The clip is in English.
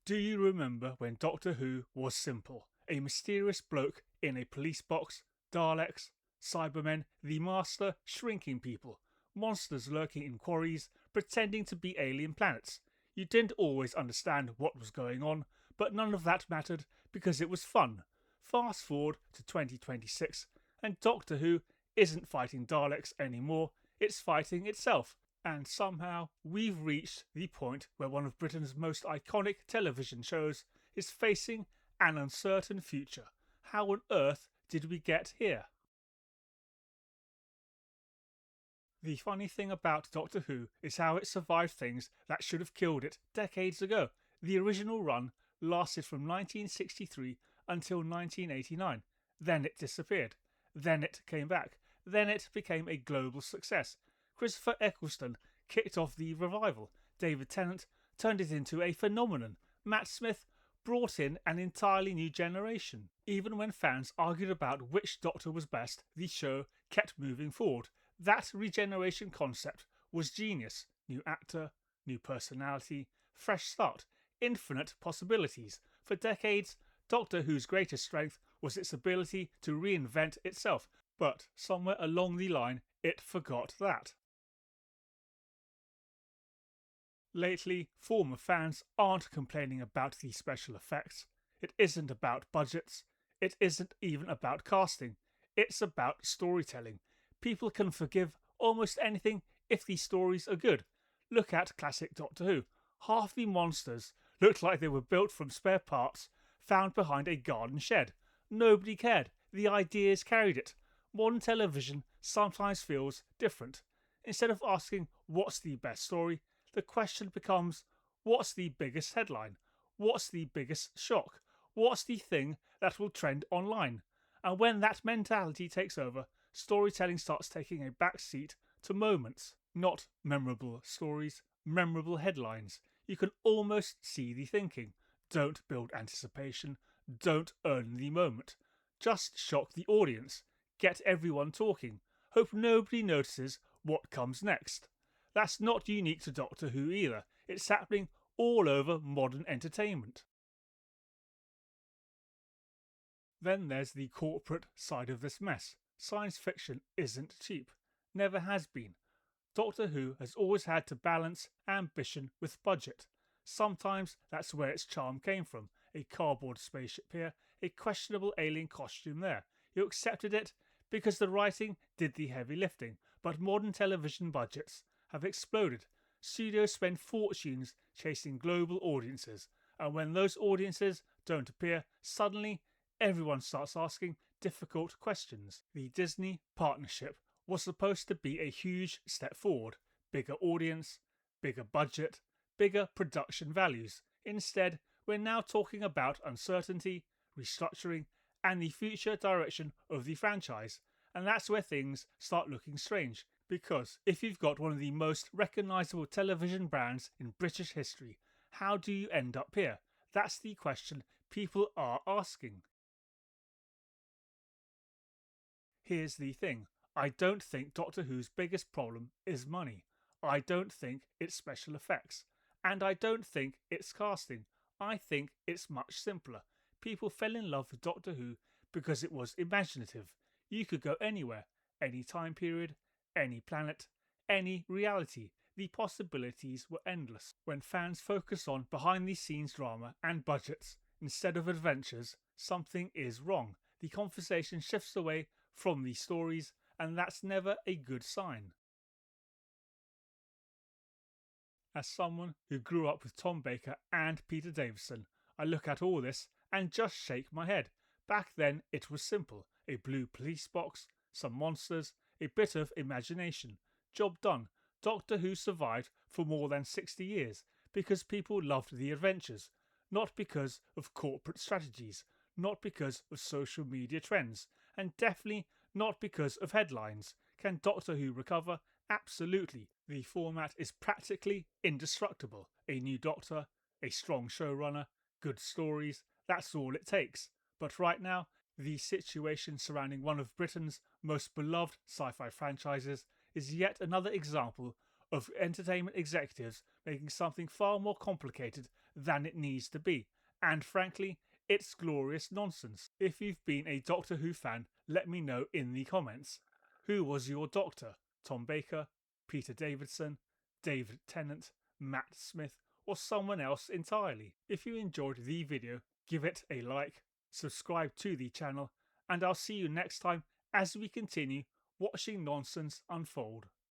Do you remember when Doctor Who was simple? A mysterious bloke in a police box, Daleks, Cybermen, the Master shrinking people, monsters lurking in quarries, pretending to be alien planets. You didn't always understand what was going on, but none of that mattered because it was fun. Fast forward to 2026, and Doctor Who isn't fighting Daleks anymore, it's fighting itself. And somehow we've reached the point where one of Britain's most iconic television shows is facing an uncertain future. How on earth did we get here? The funny thing about Doctor Who is how it survived things that should have killed it decades ago. The original run lasted from 1963 until 1989. Then it disappeared. Then it came back. Then it became a global success. Christopher Eccleston kicked off the revival. David Tennant turned it into a phenomenon. Matt Smith brought in an entirely new generation. Even when fans argued about which Doctor was best, the show kept moving forward. That regeneration concept was genius. New actor, new personality, fresh start, infinite possibilities. For decades, Doctor Who's greatest strength was its ability to reinvent itself, but somewhere along the line it forgot that. Lately, former fans aren't complaining about the special effects. It isn't about budgets. It isn't even about casting. It's about storytelling. People can forgive almost anything if the stories are good. Look at classic Doctor Who. Half the monsters looked like they were built from spare parts found behind a garden shed. Nobody cared. The ideas carried it. Modern television sometimes feels different. Instead of asking what's the best story, the question becomes, what's the biggest headline? What's the biggest shock? What's the thing that will trend online? And when that mentality takes over, storytelling starts taking a back seat to moments, not memorable stories, memorable headlines. You can almost see the thinking. Don't build anticipation. Don't earn the moment. Just shock the audience. Get everyone talking. Hope nobody notices what comes next. That's not unique to Doctor Who either. It's happening all over modern entertainment. Then there's the corporate side of this mess. Science fiction isn't cheap. Never has been. Doctor Who has always had to balance ambition with budget. Sometimes that's where its charm came from. A cardboard spaceship here, a questionable alien costume there. You accepted it because the writing did the heavy lifting. But modern television budgets have exploded. Studios spend fortunes chasing global audiences, and when those audiences don't appear, suddenly everyone starts asking difficult questions. The Disney partnership was supposed to be a huge step forward. Bigger audience, bigger budget, bigger production values. Instead, we're now talking about uncertainty, restructuring, and the future direction of the franchise. And that's where things start looking strange. Because if you've got one of the most recognisable television brands in British history, how do you end up here? That's the question people are asking. Here's the thing. I don't think Doctor Who's biggest problem is money. I don't think it's special effects. And I don't think it's casting. I think it's much simpler. People fell in love with Doctor Who because it was imaginative. You could go anywhere, any time period, any planet, any reality. The possibilities were endless. When fans focus on behind-the-scenes drama and budgets instead of adventures, something is wrong. The conversation shifts away from these stories, and that's never a good sign. As someone who grew up with Tom Baker and Peter Davison, I look at all this and just shake my head. Back then it was simple. A blue police box, some monsters, a bit of imagination. Job done. Doctor Who survived for more than 60 years because people loved the adventures, not because of corporate strategies, not because of social media trends, and definitely not because of headlines. Can Doctor Who recover? Absolutely. The format is practically indestructible. A new Doctor, a strong showrunner, good stories, that's all it takes. But right now, the situation surrounding one of Britain's most beloved sci-fi franchises is yet another example of entertainment executives making something far more complicated than it needs to be, and frankly, it's glorious nonsense. If you've been a Doctor Who fan, let me know in the comments. Who was your Doctor? Tom Baker, Peter Davison, David Tennant, Matt Smith, or someone else entirely? If you enjoyed the video, give it a like, subscribe to the channel, and I'll see you next time as we continue watching nonsense unfold.